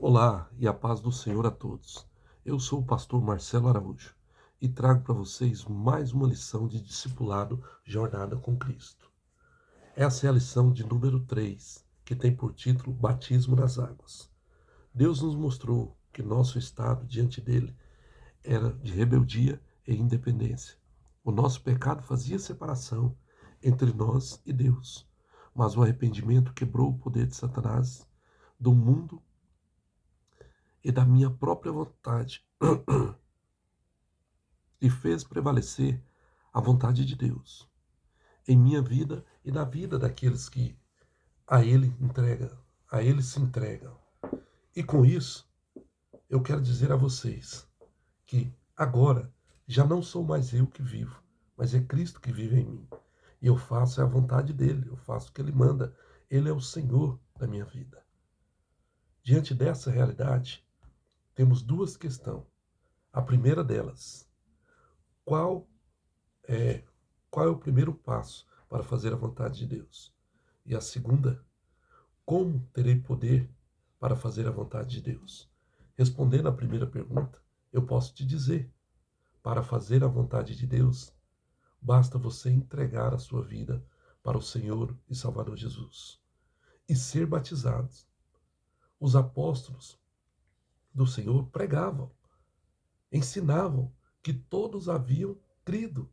Olá e a paz do Senhor a todos. Eu sou o pastor Marcelo Araújo e trago para vocês mais uma lição de discipulado Jornada com Cristo. Essa é a lição de número 3, que tem por título Batismo nas Águas. Deus nos mostrou que nosso estado diante dele era de rebeldia e independência. O nosso pecado fazia separação entre nós e Deus, mas o arrependimento quebrou o poder de Satanás, do mundo e da minha própria vontade e fez prevalecer a vontade de Deus em minha vida e na vida daqueles que a ele se entregam. E com isso, eu quero dizer a vocês que agora já não sou mais eu que vivo, mas é Cristo que vive em mim. E eu faço a vontade dele, eu faço o que ele manda. Ele é o Senhor da minha vida. Diante dessa realidade, temos duas questões. A primeira delas, qual é qual é o primeiro passo para fazer a vontade de Deus? E a segunda, como terei poder para fazer a vontade de Deus? Respondendo à primeira pergunta, eu posso te dizer, para fazer a vontade de Deus, basta você entregar a sua vida para o Senhor e Salvador Jesus e ser batizado. Os apóstolos do Senhor pregavam, ensinavam que todos haviam crido,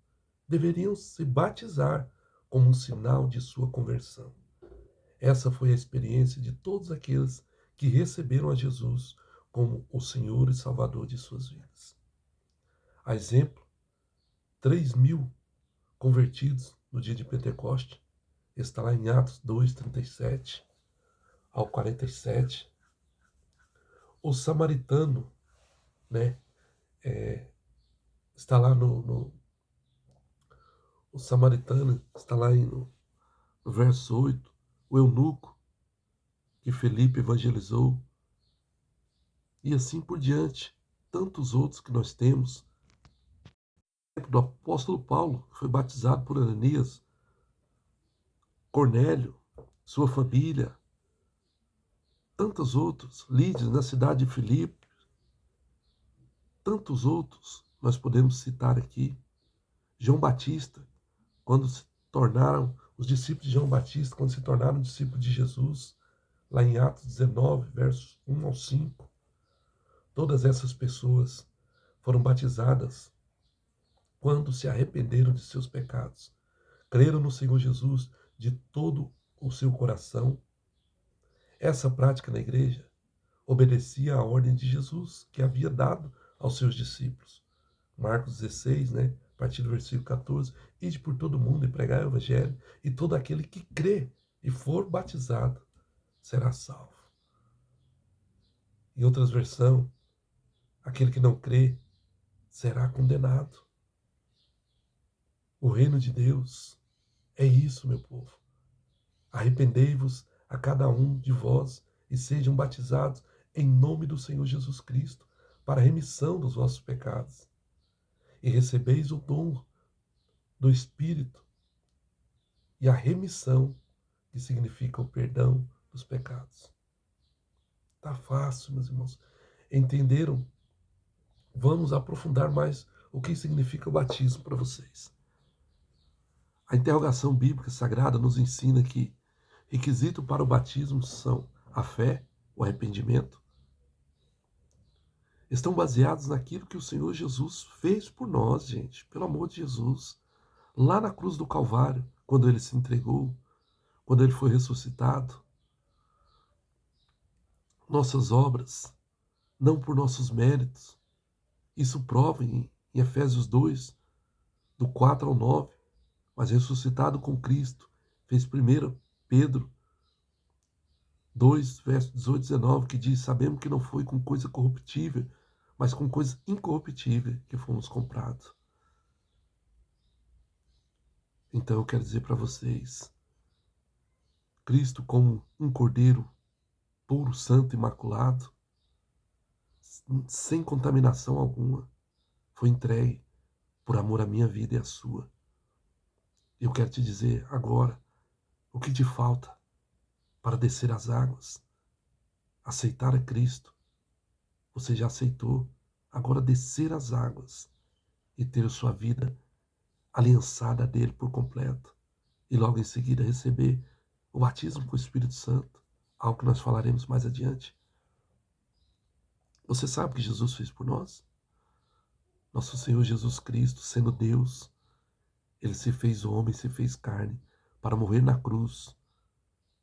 deveriam se batizar como um sinal de sua conversão. Essa foi a experiência de todos aqueles que receberam a Jesus como o Senhor e Salvador de suas vidas. A exemplo, 3.000 convertidos no dia de Pentecoste, está lá em Atos 2:37 ao 47. O samaritano, né, está lá o samaritano está lá no verso 8, o eunuco que Felipe evangelizou, e assim por diante, tantos outros que nós temos. Do apóstolo Paulo, que foi batizado por Ananias, Cornélio, sua família, tantos outros, Lídios na cidade de Filipe, tantos outros nós podemos citar aqui. João Batista, quando se tornaram os discípulos de João Batista, quando se tornaram discípulos de Jesus, lá em Atos 19, versos 1 ao 5, todas essas pessoas foram batizadas quando se arrependeram de seus pecados, creram no Senhor Jesus de todo o seu coração. Essa prática na igreja obedecia à ordem de Jesus, que havia dado aos seus discípulos. Marcos 16, né? A partir do versículo 14, ide por todo mundo e pregai o evangelho, e todo aquele que crê e for batizado será salvo. Em outras versões, aquele que não crê será condenado. O reino de Deus é isso, meu povo. Arrependei-vos a cada um de vós e sejam batizados em nome do Senhor Jesus Cristo para a remissão dos vossos pecados. E recebeis o dom do Espírito e a remissão, que significa o perdão dos pecados. Tá fácil, meus irmãos. Entenderam? Vamos aprofundar mais o que significa o batismo para vocês. A interrogação bíblica sagrada nos ensina que requisito para o batismo são a fé, o arrependimento, estão baseados naquilo que o Senhor Jesus fez por nós, gente, pelo amor de Jesus, lá na cruz do Calvário, quando ele se entregou, quando ele foi ressuscitado. Nossas obras, não por nossos méritos, isso prova em Efésios 2, do 4 ao 9, mas ressuscitado com Cristo, fez 1 Pedro 2, verso 18 e 19, que diz, sabemos que não foi com coisa corruptível, mas com coisa incorruptível que fomos comprados. Então eu quero dizer para vocês, Cristo como um cordeiro puro, santo, imaculado, sem contaminação alguma, foi entregue por amor à minha vida e à sua. Eu quero te dizer agora o que te falta para descer as águas, aceitar a Cristo Você já aceitou agora descer as águas e ter sua vida aliançada dele por completo. E logo em seguida receber o batismo com o Espírito Santo, algo que nós falaremos mais adiante. Você sabe o que Jesus fez por nós? Nosso Senhor Jesus Cristo, sendo Deus, ele se fez homem, se fez carne, para morrer na cruz.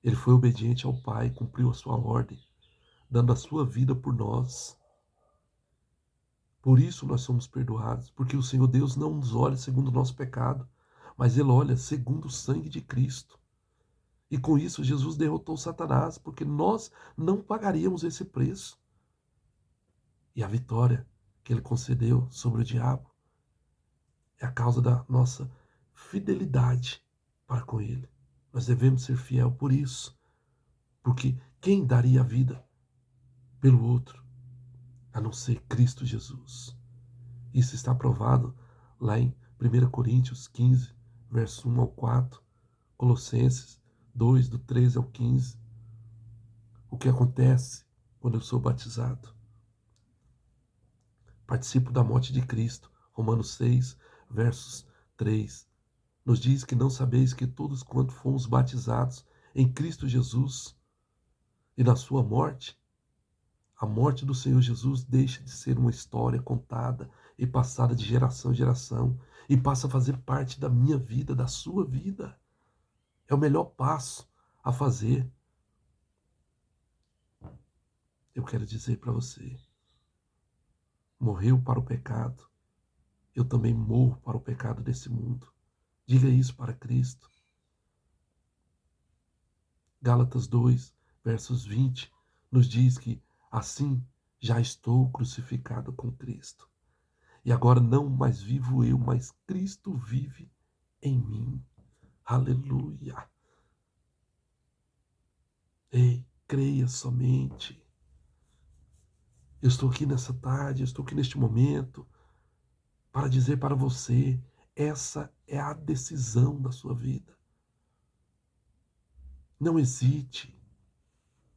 Ele foi obediente ao Pai, cumpriu a sua ordem, dando a sua vida por nós. Por isso nós somos perdoados, porque o Senhor Deus não nos olha segundo o nosso pecado, mas Ele olha segundo o sangue de Cristo. E com isso Jesus derrotou Satanás, porque nós não pagaríamos esse preço. E a vitória que Ele concedeu sobre o diabo é a causa da nossa fidelidade para com Ele. Nós devemos ser fiel por isso, porque quem daria a vida pelo outro, a não ser Cristo Jesus? Isso está provado lá em 1 Coríntios 15, verso 1 ao 4, Colossenses 2, do 13 ao 15. O que acontece quando eu sou batizado? Participo da morte de Cristo. Romanos 6, versos 3. Nos diz que não sabeis que todos quanto fomos batizados em Cristo Jesus e na sua morte, a morte do Senhor Jesus deixa de ser uma história contada e passada de geração em geração e passa a fazer parte da minha vida, da sua vida. É o melhor passo a fazer. Eu quero dizer para você, morreu para o pecado, eu também morro para o pecado desse mundo. Diga isso para Cristo. Gálatas 2, versos 20, nos diz que assim já estou crucificado com Cristo. E agora não mais vivo eu, mas Cristo vive em mim. Aleluia. Ei, creia somente. Eu estou aqui nessa tarde, eu estou aqui neste momento para dizer para você, essa é a decisão da sua vida. Não hesite,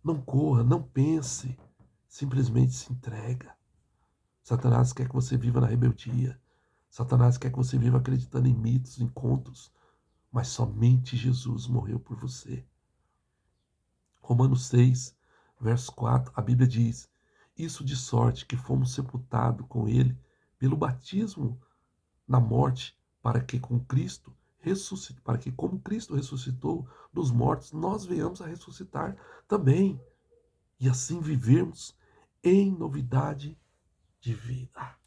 não corra, não pense, simplesmente se entrega. Satanás quer que você viva na rebeldia. Satanás quer que você viva acreditando em mitos, em contos, mas somente Jesus morreu por você. Romanos 6, verso 4, a Bíblia diz: isso de sorte que fomos sepultados com ele pelo batismo na morte, para que como Cristo ressuscitou dos mortos, nós venhamos a ressuscitar também, e assim vivermos em novidade de vida.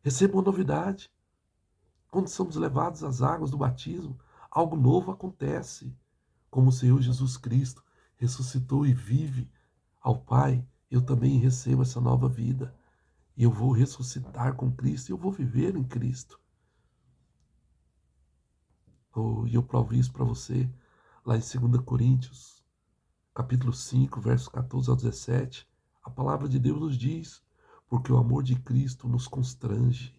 Receba uma novidade. Quando somos levados às águas do batismo, algo novo acontece. Como o Senhor Jesus Cristo ressuscitou e vive ao Pai, eu também recebo essa nova vida. E eu vou ressuscitar com Cristo e eu vou viver em Cristo. E eu provo isso para você lá em 2 Coríntios, capítulo 5, versos 14 ao 17. A palavra de Deus nos diz: porque o amor de Cristo nos constrange,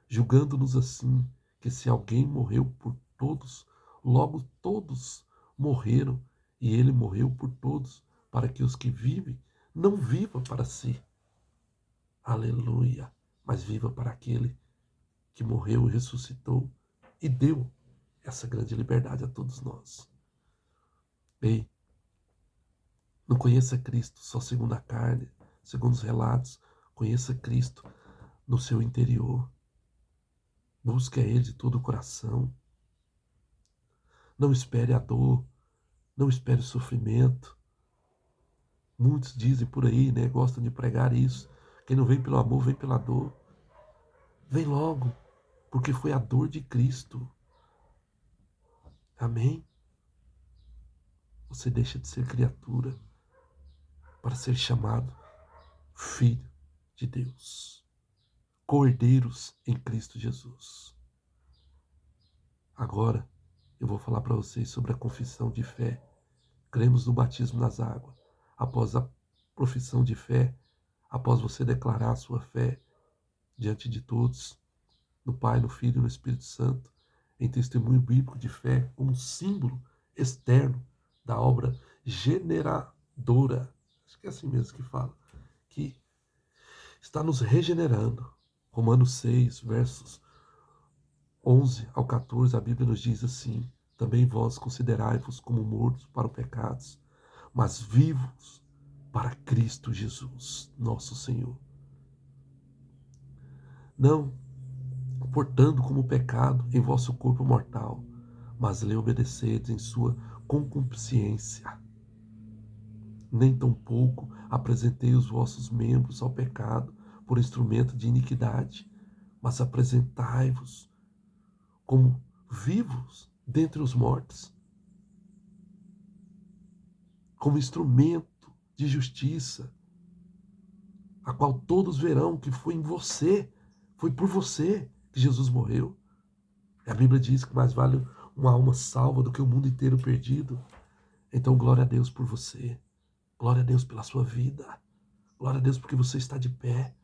julgando-nos assim, que se alguém morreu por todos, logo todos morreram, e ele morreu por todos, para que os que vivem não vivam para si. Aleluia! Mas viva para aquele que morreu e ressuscitou e deu essa grande liberdade a todos nós. Ei, não conheça Cristo só segundo a carne, segundo os relatos. Conheça Cristo no seu interior. Busque a Ele de todo o coração. Não espere a dor, não espere o sofrimento. Muitos dizem por aí, né? Gostam de pregar isso. Quem não vem pelo amor, vem pela dor. Vem logo, porque foi a dor de Cristo. Amém? Você deixa de ser criatura para ser chamado filho de Deus. Cordeiros em Cristo Jesus. Agora, eu vou falar para vocês sobre a confissão de fé. Cremos no batismo nas águas. Após a profissão de fé, após você declarar a sua fé diante de todos, no Pai, no Filho e no Espírito Santo, em testemunho bíblico de fé, como símbolo externo da obra generadora, acho que é assim mesmo que fala, que está nos regenerando. Romanos 6, versos 11 ao 14, a Bíblia nos diz assim: também vós considerai-vos como mortos para os pecados, mas vivos para Cristo Jesus, nosso Senhor. Não portando como pecado em vosso corpo mortal, mas lhe obedecedes em sua concupiscência. Nem tampouco apresentei os vossos membros ao pecado por instrumento de iniquidade, mas apresentai-vos como vivos dentre os mortos, como instrumento de justiça, a qual todos verão que foi em você, foi por você que Jesus morreu. A Bíblia diz que mais vale uma alma salva do que o mundo inteiro perdido. Então, glória a Deus por você. Glória a Deus pela sua vida. Glória a Deus porque você está de pé.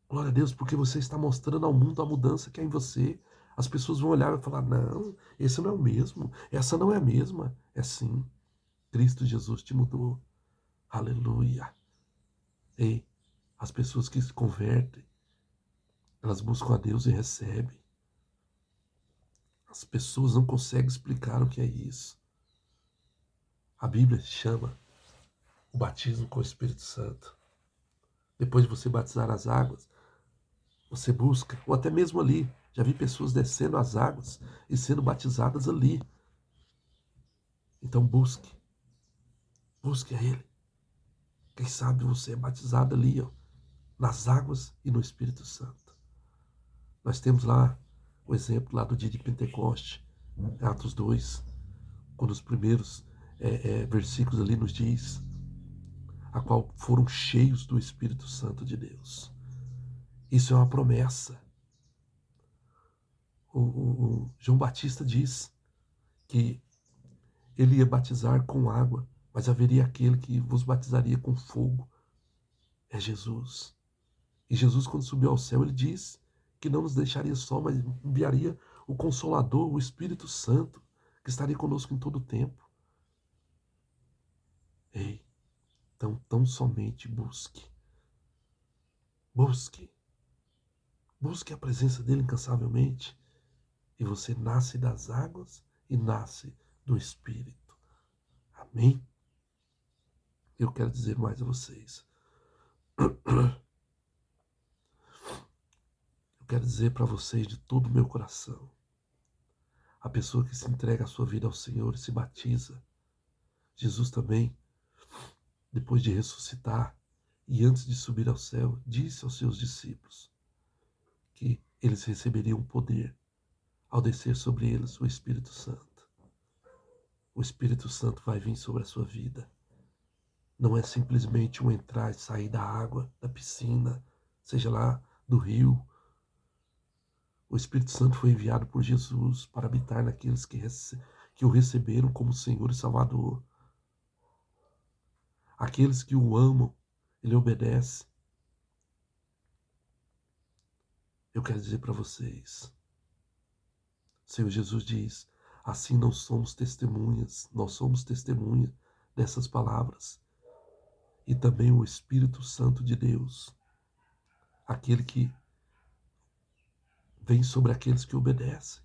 Glória a Deus porque você está mostrando ao mundo a mudança que há em você. As pessoas vão olhar e falar: não, esse não é o mesmo. Essa não é a mesma. É sim. Cristo Jesus te mudou. Aleluia. Ei, as pessoas que se convertem, elas buscam a Deus e recebem. As pessoas não conseguem explicar o que é isso. A Bíblia chama o batismo com o Espírito Santo. Depois de você batizar as águas, você busca, ou até mesmo ali, já vi pessoas descendo as águas e sendo batizadas ali. Então busque a Ele. Quem sabe você é batizado ali, ó, nas águas e no Espírito Santo. Nós temos lá o exemplo lá do dia de Pentecoste, Atos 2, quando os primeiros versículos ali nos diz, a qual foram cheios do Espírito Santo de Deus. Isso é uma promessa. O João Batista diz que ele ia batizar com água, mas haveria aquele que vos batizaria com fogo. É Jesus. E Jesus, quando subiu ao céu, ele disse que não nos deixaria só, mas enviaria o Consolador, o Espírito Santo, que estaria conosco em todo o tempo. Ei, então tão somente busque. Busque. Busque a presença dele incansavelmente. E você nasce das águas e nasce do Espírito. Amém? Eu quero dizer mais a vocês. Eu quero dizer para vocês de todo o meu coração. A pessoa que se entrega a sua vida ao Senhor e se batiza. Jesus também, depois de ressuscitar e antes de subir ao céu, disse aos seus discípulos que eles receberiam poder ao descer sobre eles o Espírito Santo. O Espírito Santo vai vir sobre a sua vida. Não é simplesmente um entrar e sair da água, da piscina, seja lá do rio. O Espírito Santo foi enviado por Jesus para habitar naqueles que o receberam como Senhor e Salvador. Aqueles que o amam, ele obedece. Eu quero dizer para vocês, o Senhor Jesus diz, assim não somos testemunhas, nós somos testemunha dessas palavras. E também o Espírito Santo de Deus, aquele que vem sobre aqueles que obedecem.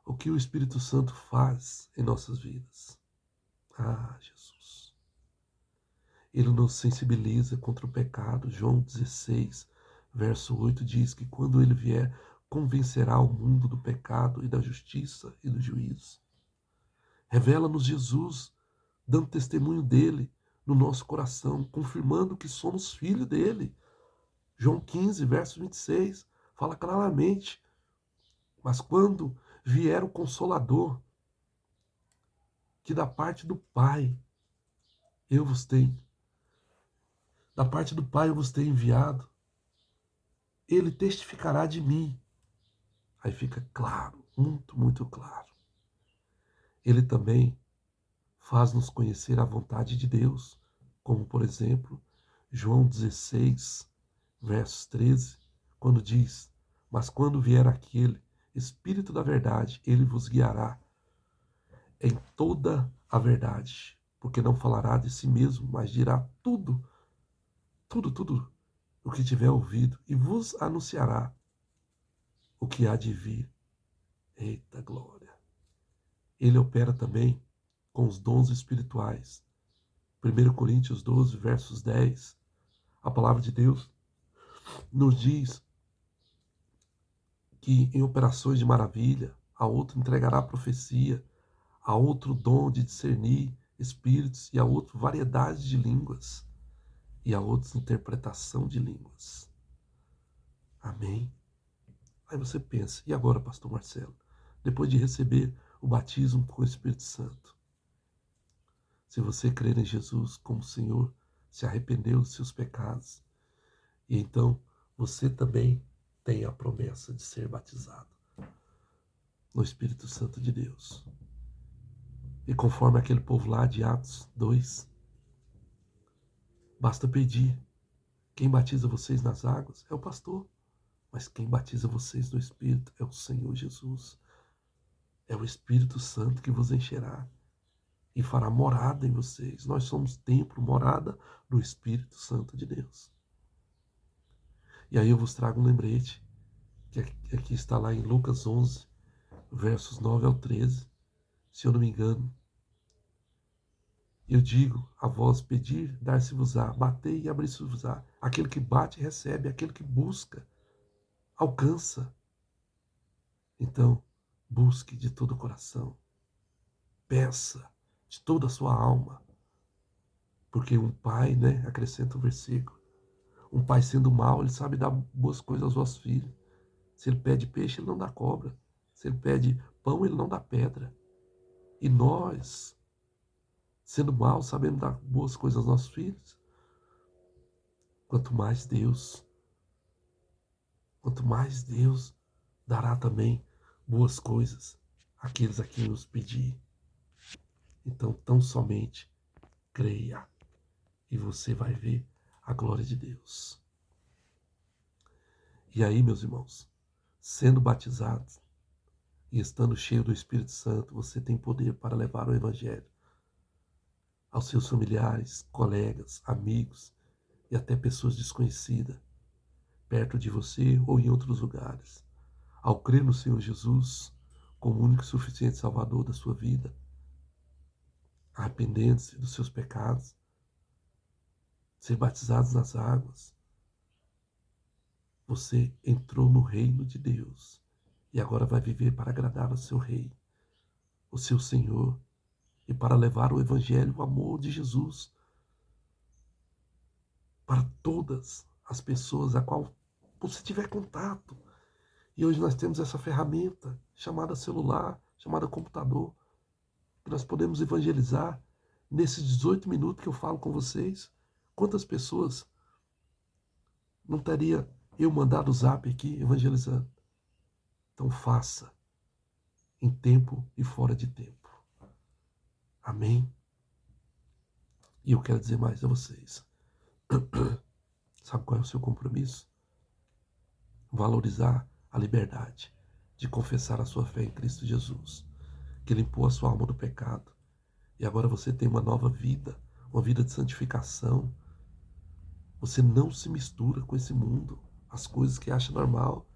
O que o Espírito Santo faz em nossas vidas? Ah, Jesus. Ele nos sensibiliza contra o pecado. João 16, verso 8 diz que quando ele vier, convencerá o mundo do pecado e da justiça e do juízo. Revela-nos Jesus, dando testemunho dele no nosso coração, confirmando que somos filhos dele. João 15, verso 26, fala claramente. Mas quando vier o Consolador, que da parte do Pai eu vos tenho, da parte do Pai eu vos tenho enviado, ele testificará de mim. Aí fica claro, muito, muito claro. Ele também faz-nos conhecer a vontade de Deus, como por exemplo, João 16, versos 13, quando diz, mas quando vier aquele Espírito da verdade, ele vos guiará em toda a verdade, porque não falará de si mesmo, mas dirá tudo tudo o que tiver ouvido e vos anunciará o que há de vir. Eita glória! Ele opera também com os dons espirituais. 1 Coríntios 12, versos 10. A palavra de Deus nos diz que em operações de maravilha, a outro entregará a profecia, a outro dom de discernir espíritos, e a outro variedade de línguas, e a outros interpretação de línguas. Amém? Aí você pensa, e agora, pastor Marcelo? Depois de receber o batismo com o Espírito Santo, se você crer em Jesus como Senhor, se arrependeu dos seus pecados, e então você também tem a promessa de ser batizado no Espírito Santo de Deus. E conforme aquele povo lá de Atos 2, basta pedir. Quem batiza vocês nas águas é o pastor, mas quem batiza vocês no Espírito é o Senhor Jesus. É o Espírito Santo que vos encherá e fará morada em vocês. Nós somos templo, morada do Espírito Santo de Deus. E aí eu vos trago um lembrete, que aqui está lá em Lucas 11, versos 9 ao 13, se eu não me engano. Eu digo a vós, pedir, dar-se-vos-á, batei e abrir-se-vos-á. Aquele que bate, recebe, aquele que busca, alcança. Então, busque de todo o coração, peça de toda a sua alma, porque um pai, né, acrescenta o versículo, um pai sendo mau, ele sabe dar boas coisas aos vossos filhos. Se ele pede peixe, ele não dá cobra. Se ele pede pão, ele não dá pedra. E nós, sendo maus, sabemos dar boas coisas aos nossos filhos. Quanto mais Deus dará também boas coisas àqueles a quem nos pedir. Então, tão somente creia e você vai ver a glória de Deus. E aí, meus irmãos, sendo batizados e estando cheio do Espírito Santo, você tem poder para levar o Evangelho aos seus familiares, colegas, amigos e até pessoas desconhecidas, perto de você ou em outros lugares. Ao crer no Senhor Jesus como o único e suficiente Salvador da sua vida, arrependendo-se dos seus pecados, ser batizados nas águas, você entrou no reino de Deus e agora vai viver para agradar ao seu Rei, o seu Senhor, e para levar o Evangelho, o amor de Jesus para todas as pessoas a qual você tiver contato. E hoje nós temos essa ferramenta chamada celular, chamada computador, que nós podemos evangelizar. Nesses 18 minutos que eu falo com vocês, quantas pessoas não teria eu mandado o zap aqui evangelizando? Então faça, em tempo e fora de tempo. Amém? E eu quero dizer mais a vocês. Sabe qual é o seu compromisso? Valorizar a liberdade de confessar a sua fé em Cristo Jesus, que limpou a sua alma do pecado. E agora você tem uma nova vida, uma vida de santificação. Você não se mistura com esse mundo, as coisas que acha normal.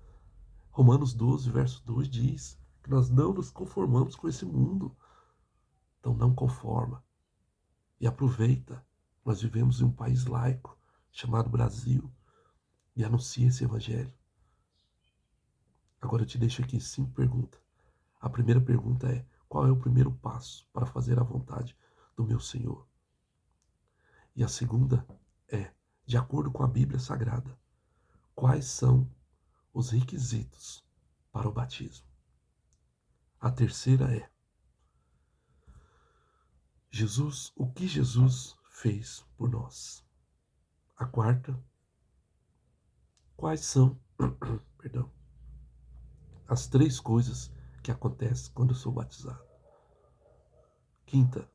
Romanos 12, verso 2 diz que nós não nos conformamos com esse mundo. Então não conforma. E aproveita. Nós vivemos em um país laico chamado Brasil e anuncia esse evangelho. Agora eu te deixo aqui 5 perguntas. A primeira pergunta é: qual é o primeiro passo para fazer a vontade do meu Senhor? E a segunda é: de acordo com a Bíblia Sagrada, quais são os requisitos para o batismo? A terceira é: o que Jesus fez por nós? A quarta: quais são, perdão, as 3 coisas que acontecem quando eu sou batizado? Quinta: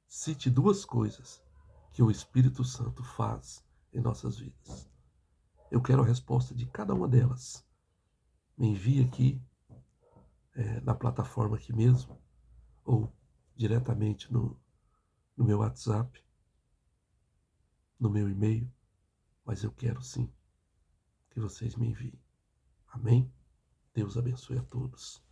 cite 2 coisas que o Espírito Santo faz em nossas vidas. Eu quero a resposta de cada uma delas. Me envie aqui na plataforma aqui mesmo, ou diretamente no meu WhatsApp, no meu e-mail, mas eu quero sim que vocês me enviem. Amém? Deus abençoe a todos.